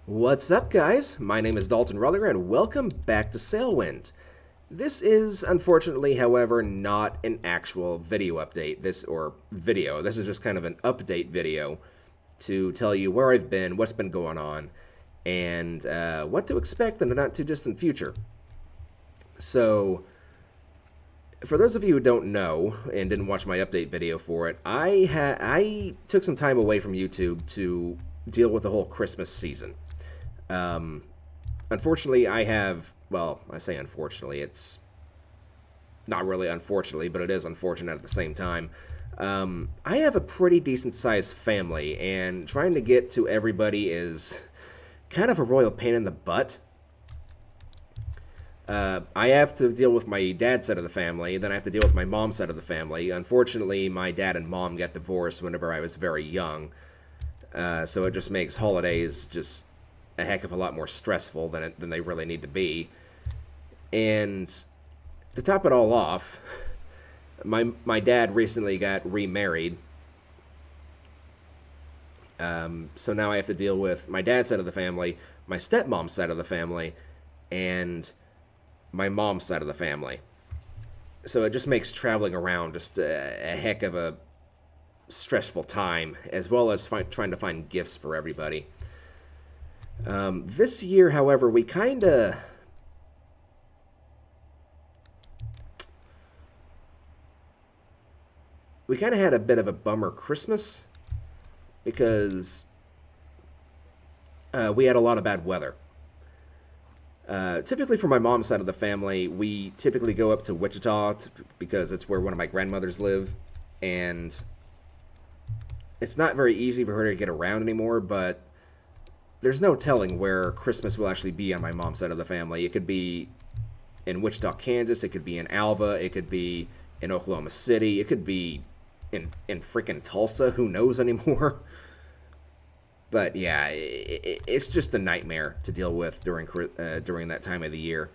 What's up, guys? My name is Dalton Ruther, and welcome back to Sailwind. This is, unfortunately, however, not an actual video update. This is just kind of an update video to tell you where I've been, what's been going on, and what to expect in the not too distant future. So, for those of you who don't know and didn't watch my update video for it, I took some time away from YouTube to deal with the whole Christmas season. Um, Unfortunately, I say unfortunately, it's not really unfortunately, but it is unfortunate at the same time. I have a pretty decent sized family, and trying to get to everybody is kind of a royal pain in the butt. I have to deal with my dad's side of the family, then I have to deal with my mom's side of the family. Unfortunately, my dad and mom got divorced whenever I was very young, so it just makes holidays just a heck of a lot more stressful than they really need to be. And to top it all off, my dad recently got remarried. So now I have to deal with my dad's side of the family, my stepmom's side of the family, and my mom's side of the family. So it just makes traveling around just a heck of a stressful time, as well as trying to find gifts for everybody. This year, however, we kind of had a bit of a bummer Christmas because we had a lot of bad weather. Typically, for my mom's side of the family, we typically go up to Wichita because it's where one of my grandmothers live, and it's not very easy for her to get around anymore. But there's no telling where Christmas will actually be on my mom's side of the family. It could be in Wichita, Kansas. It could be in Alva. It could be in Oklahoma City. It could be in freaking Tulsa. Who knows anymore? But yeah, it's just a nightmare to deal with during that time of the year.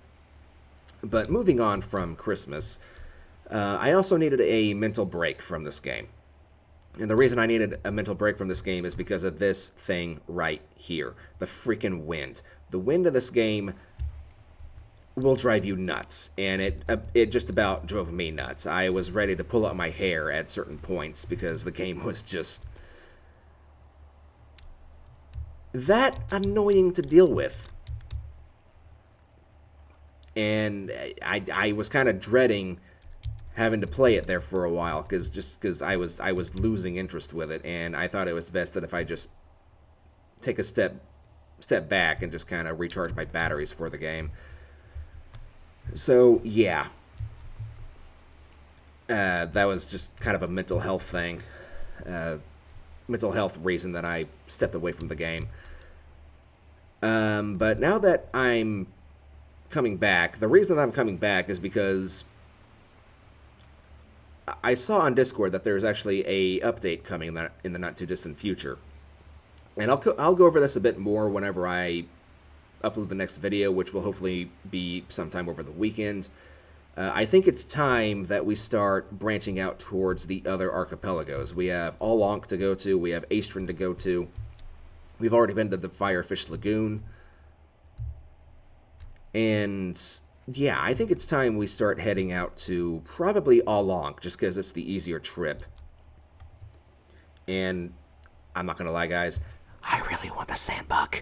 But moving on from Christmas, I also needed a mental break from this game. And the reason I needed a mental break from this game is because of this thing right here, the freaking wind. The wind of this game will drive you nuts, and it just about drove me nuts. I was ready to pull out my hair at certain points because the game was just that annoying to deal with. And I was kind of dreading having to play it there for a while because I was losing interest with it, and I thought it was best that if I just take a step back and just kind of recharge my batteries for the game. So yeah, that was just kind of a uh, mental health reason that I stepped away from the game. But now that I'm coming back, the reason I'm coming back is because I saw on Discord that there's actually a update coming in the not too distant future, and I'll go over this a bit more whenever I upload the next video, which will hopefully be sometime over the weekend. I think it's time that we start branching out towards the other archipelagos. We have Alonk to go to, we have Astron to go to. We've already been to the Firefish Lagoon, and yeah, I think it's time we start heading out to probably Alonk, just because it's the easier trip. And I'm not gonna lie, guys, I really want the sandbuck.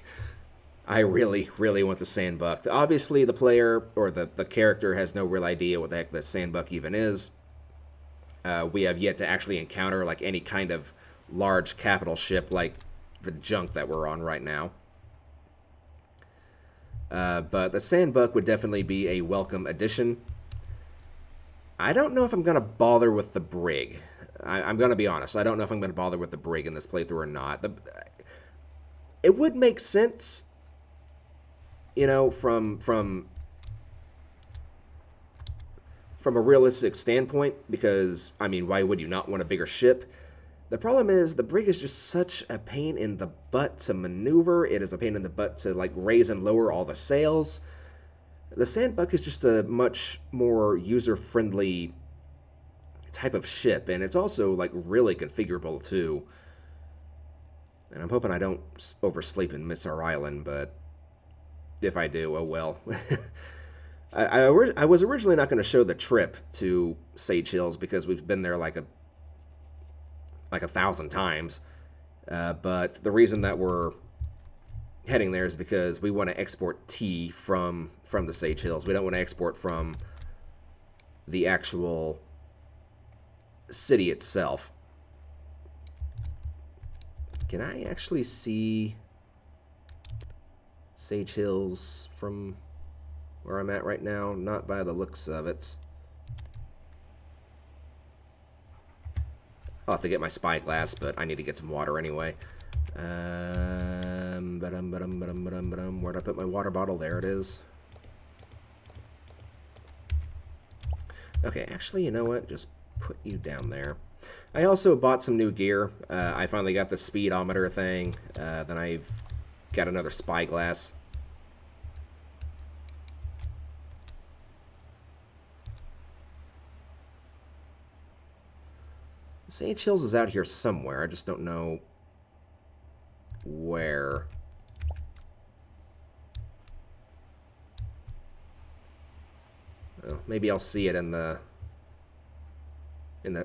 I really, really want the sandbuck. Obviously, the player or the character has no real idea what the heck the sandbuck even is. We have yet to actually encounter like any kind of large capital ship like the junk that we're on right now. But the sandbuck would definitely be a welcome addition. I don't know if I'm gonna bother with the brig. I'm gonna be honest. I don't know if I'm gonna bother with the brig in this playthrough or not. It would make sense, from a realistic standpoint, because I mean, why would you not want a bigger ship? The problem is the brig is just such a pain in the butt to maneuver. It is a pain in the butt to like raise and lower all the sails. The sandbuck is just a much more user-friendly type of ship, and it's also like really configurable too. And I'm hoping I don't oversleep and miss our island, but if I do, oh well. I was originally not going to show the trip to Sage Hills because we've been there like a thousand times. But the reason that we're heading there is because we want to export tea from the Sage Hills. We don't want to export from the actual city itself. Can I actually see Sage Hills from where I'm at right now? Not by the looks of it. I'll have to get my spyglass, but I need to get some water anyway. Where'd I put my water bottle? There it is. Okay, actually, you know what? Just put you down there. I also bought some new gear. I finally got the speedometer thing. Then I've got another spyglass. Sage Hills is out here somewhere. I just don't know where. Well, maybe I'll see it in the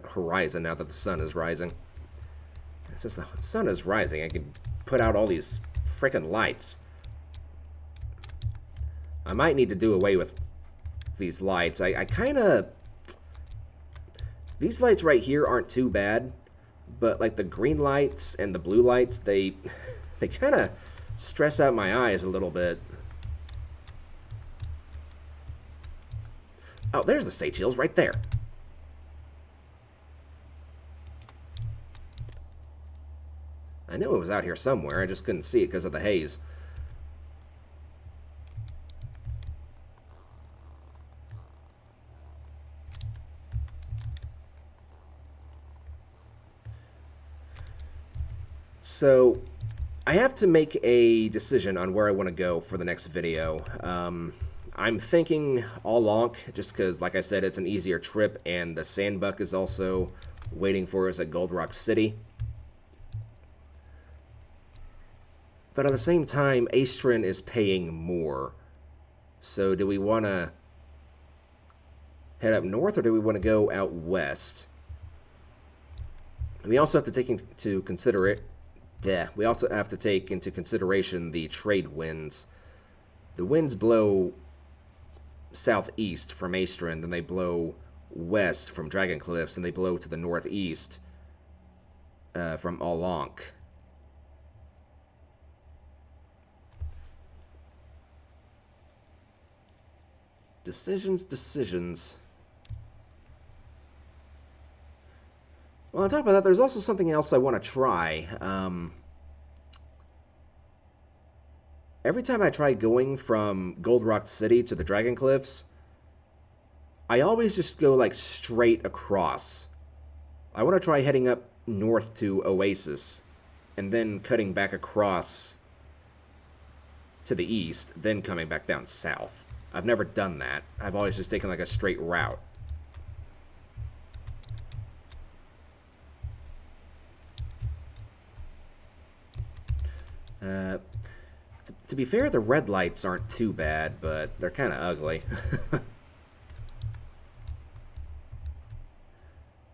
horizon now that the sun is rising. Since the sun is rising, I can put out all these frickin' lights. I might need to do away with these lights. I kind of... These lights right here aren't too bad, but like the green lights and the blue lights, they kind of stress out my eyes a little bit. Oh, there's the Sage Hills right there. I knew it was out here somewhere. I just couldn't see it because of the haze. So, I have to make a decision on where I want to go for the next video. I'm thinking Alonk, just because, like I said, it's an easier trip, and the Sandbuck is also waiting for us at Gold Rock City. But at the same time, Astron is paying more. So do we want to head up north, or do we want to go out west? We also have to take into consideration the trade winds. The winds blow southeast from Astron, then they blow west from Dragon Cliffs, and they blow to the northeast from Alonk. Decisions. Well, on top of that, there's also something else I want to try. Every time I try going from Gold Rock City to the Dragon Cliffs, I always just go like straight across. I want to try heading up north to Oasis, and then cutting back across to the east, then coming back down south. I've never done that. I've always just taken like a straight route. To be fair, the red lights aren't too bad, but they're kind of ugly.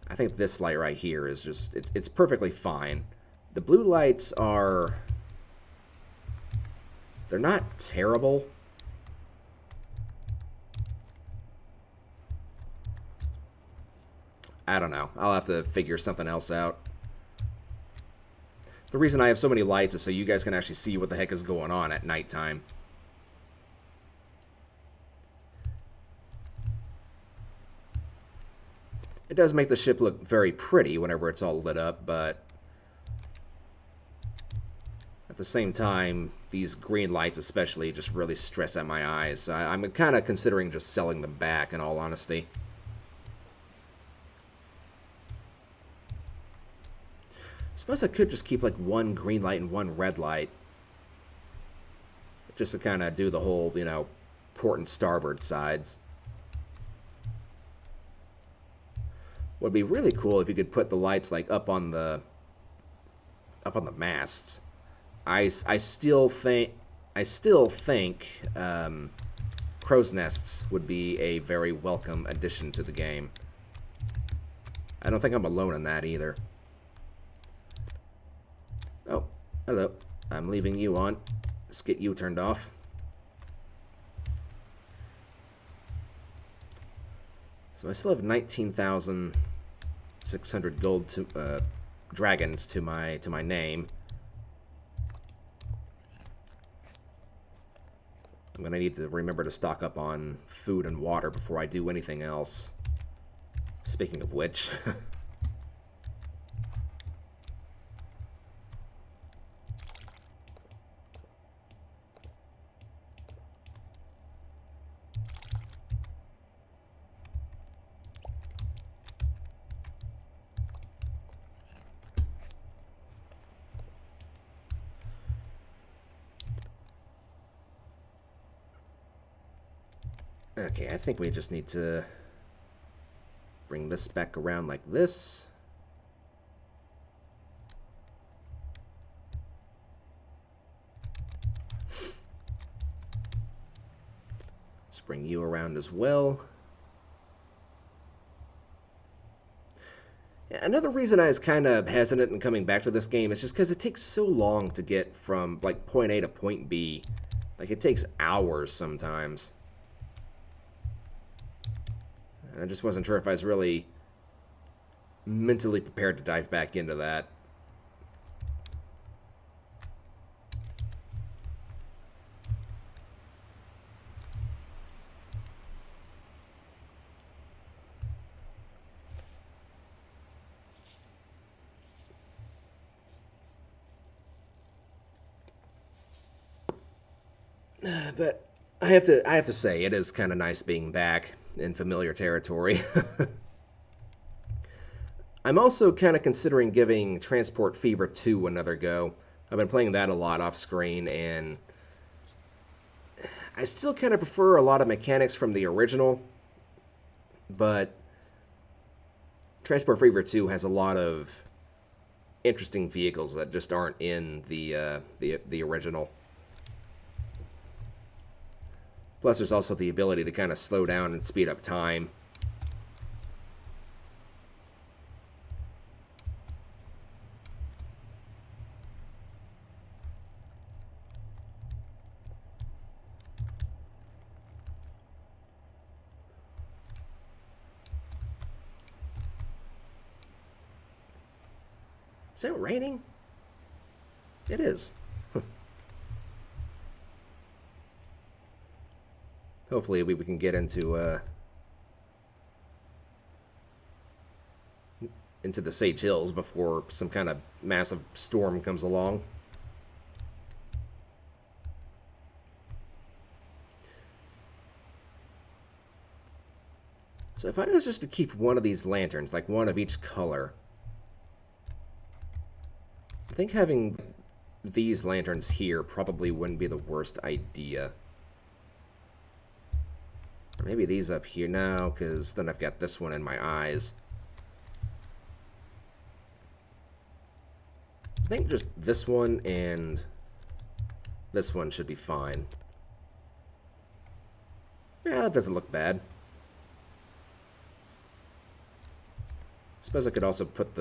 I think this light right here is just, it's perfectly fine. The blue lights are... They're not terrible. I don't know. I'll have to figure something else out. The reason I have so many lights is so you guys can actually see what the heck is going on at nighttime. It does make the ship look very pretty whenever it's all lit up, but at the same time, these green lights especially just really stress out my eyes. I'm kind of considering just selling them back, in all honesty. Suppose I could just keep like one green light and one red light. Just to kind of do the whole, you know, port and starboard sides. Would be really cool if you could put the lights like up on the masts. I still think crow's nests would be a very welcome addition to the game. I don't think I'm alone in that either. Oh, hello. I'm leaving you on. Let's get you turned off. So I still have 19,600 gold to dragons to my name. I'm gonna need to remember to stock up on food and water before I do anything else. Speaking of which. Okay, I think we just need to bring this back around like this. Let's bring you around as well. Another reason I was kind of hesitant in coming back to this game is just because it takes so long to get from, like, point A to point B. Like, it takes hours sometimes. And I just wasn't sure if I was really mentally prepared to dive back into that. But I have to say, it is kind of nice being back in familiar territory. I'm also kind of considering giving Transport Fever 2 another go. I've been playing that a lot off screen, and I still kind of prefer a lot of mechanics from the original, but Transport Fever 2 has a lot of interesting vehicles that just aren't in the original. Plus, there's also the ability to kind of slow down and speed up time. Is it raining? It is. Hopefully we can get into the Sage Hills before some kind of massive storm comes along. So if I was just to keep one of these lanterns, like one of each color, I think having these lanterns here probably wouldn't be the worst idea. Or maybe these up here now, because then I've got this one in my eyes. I think just this one and this one should be fine. Yeah, that doesn't look bad. Suppose I could also put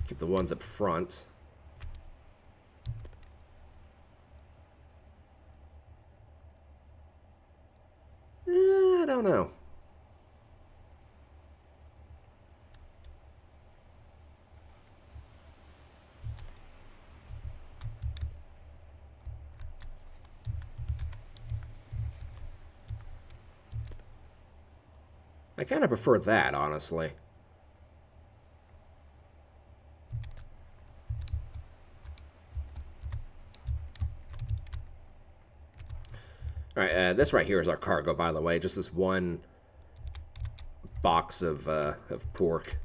keep the ones up front. I don't know. I kind of prefer that, honestly. Alright, this right here is our cargo, by the way. Just this one box of pork.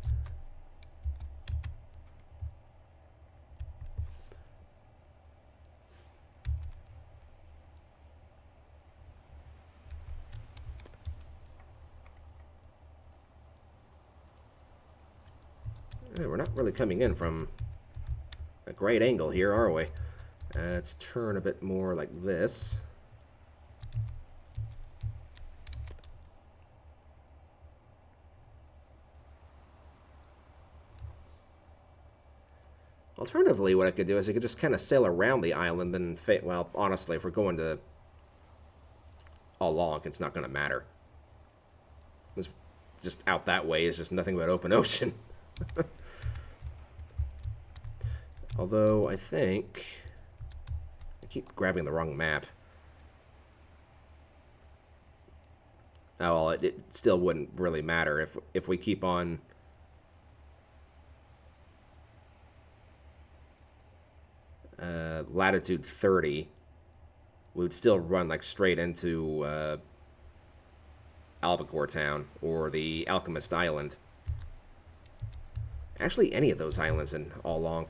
We're not really coming in from a great angle here, are we? Let's turn a bit more like this. Alternatively, what I could do is I could just kind of sail around the island and, well, honestly, if we're going to along, it's not going to matter. It's just out that way is just nothing but open ocean. Although, I think... I keep grabbing the wrong map. Oh, well, it still wouldn't really matter if we keep on... latitude 30, we would still run like straight into Albacore Town or the Alchemist Island. Actually, any of those islands in all long.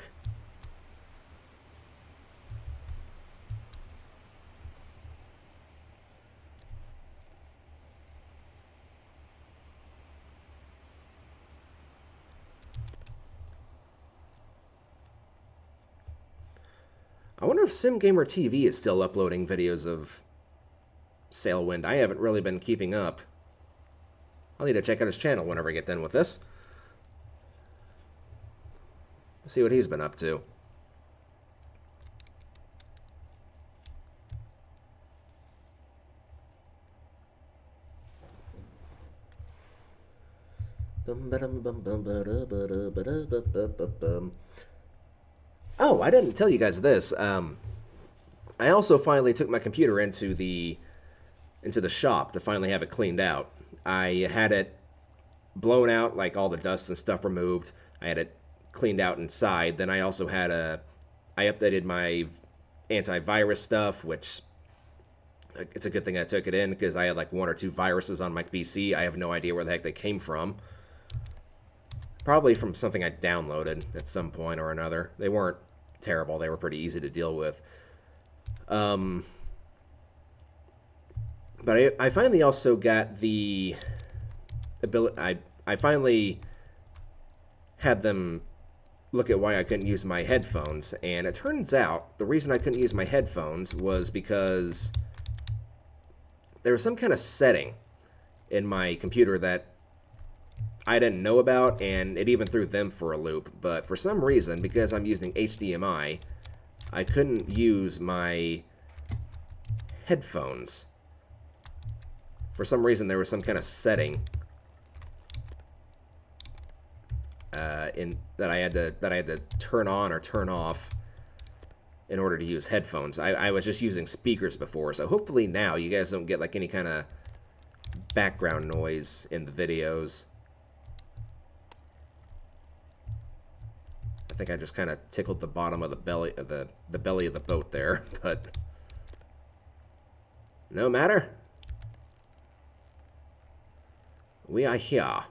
I wonder if SimGamer TV is still uploading videos of Sailwind. I haven't really been keeping up. I'll need to check out his channel whenever I get done with this. See what he's been up to. Oh, I didn't tell you guys this. I also finally took my computer into the shop to finally have it cleaned out. I had it blown out, like all the dust and stuff removed. I had it cleaned out inside. Then I also had I updated my antivirus stuff, which it's a good thing I took it in because I had like 1 or 2 viruses on my PC. I have no idea where the heck they came from. Probably from something I downloaded at some point or another. They weren't terrible. They were pretty easy to deal with. But I finally also got the ability. I finally had them look at why I couldn't use my headphones, and it turns out the reason I couldn't use my headphones was because there was some kind of setting in my computer that I didn't know about, and it even threw them for a loop. But for some reason, because I'm using HDMI, I couldn't use my headphones. For some reason, there was some kind of setting that I had to turn on or turn off in order to use headphones. I was just using speakers before, so hopefully now you guys don't get like any kind of background noise in the videos. I think I just kind of tickled the bottom of the belly of the belly of the boat there, but no matter. We are here.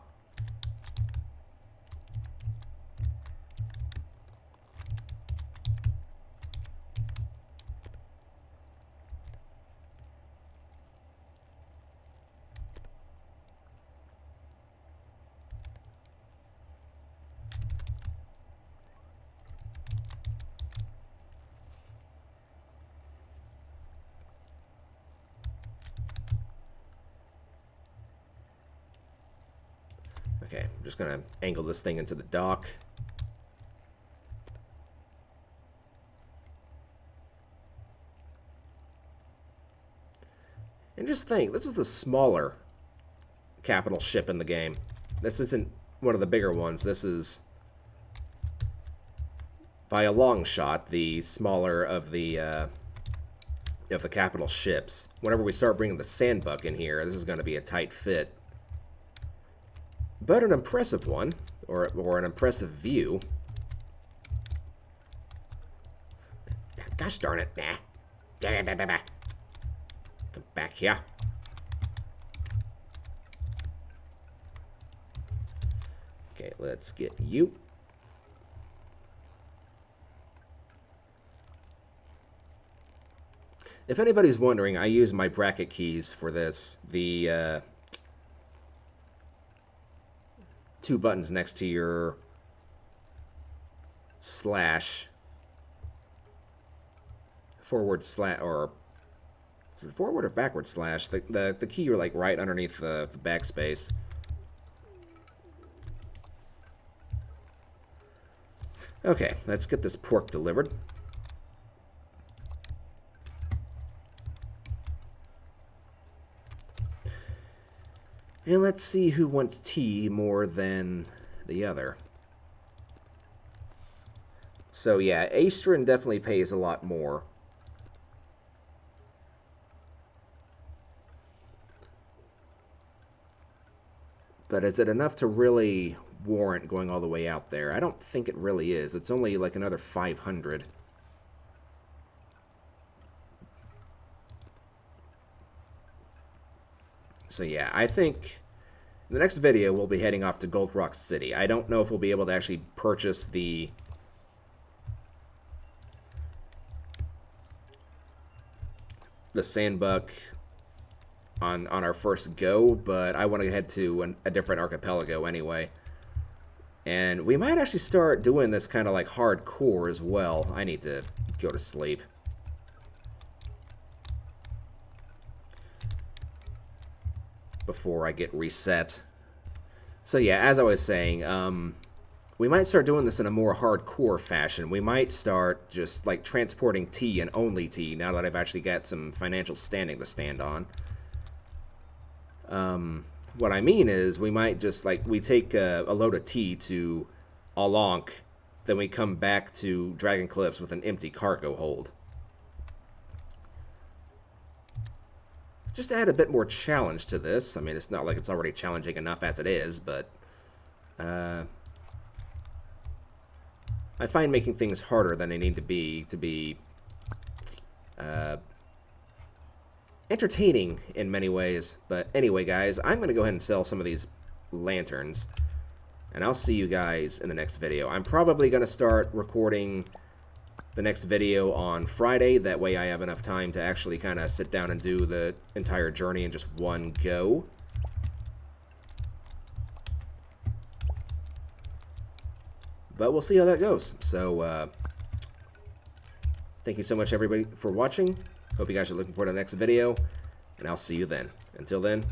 Okay, I'm just gonna angle this thing into the dock. And just think, this is the smaller capital ship in the game. This isn't one of the bigger ones. This is, by a long shot, the smaller of the capital ships. Whenever we start bringing the sandbuck in here, this is going to be a tight fit. But an impressive one, or an impressive view. Gosh darn it. Nah. Come back here. Okay, let's get you. If anybody's wondering, I use my bracket keys for this. The 2 buttons next to your slash forward slash, or is it forward or backward slash? The key are like right underneath the backspace. Okay, let's get this pork delivered. And let's see who wants tea more than the other. So yeah, Astron definitely pays a lot more. But is it enough to really warrant going all the way out there? I don't think it really is. It's only like another 500. So yeah, I think in the next video we'll be heading off to Gold Rock City. I don't know if we'll be able to actually purchase the sandbuck on our first go, but I want to head to a different archipelago anyway. And we might actually start doing this kind of like hardcore as well. I need to go to sleep. Before I get reset. So yeah, as I was saying, we might start doing this in a more hardcore fashion. We might start just like transporting tea and only tea now that I've actually got some financial standing to stand on. What I mean is we might just like we take a load of tea to Alonk, then we come back to Dragon Cliffs with an empty cargo hold. Just to add a bit more challenge to this. I mean, it's not like it's already challenging enough as it is, but I find making things harder than they need to be entertaining in many ways. But anyway, guys, I'm going to go ahead and sell some of these lanterns, and I'll see you guys in the next video. I'm probably going to start recording the next video on Friday. That way I have enough time to actually kind of sit down and do the entire journey in just one go. But we'll see how that goes. So, thank you so much, everybody, for watching. Hope you guys are looking forward to the next video, and I'll see you then. Until then,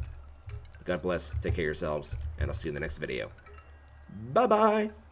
God bless, take care of yourselves, and I'll see you in the next video. Bye-bye!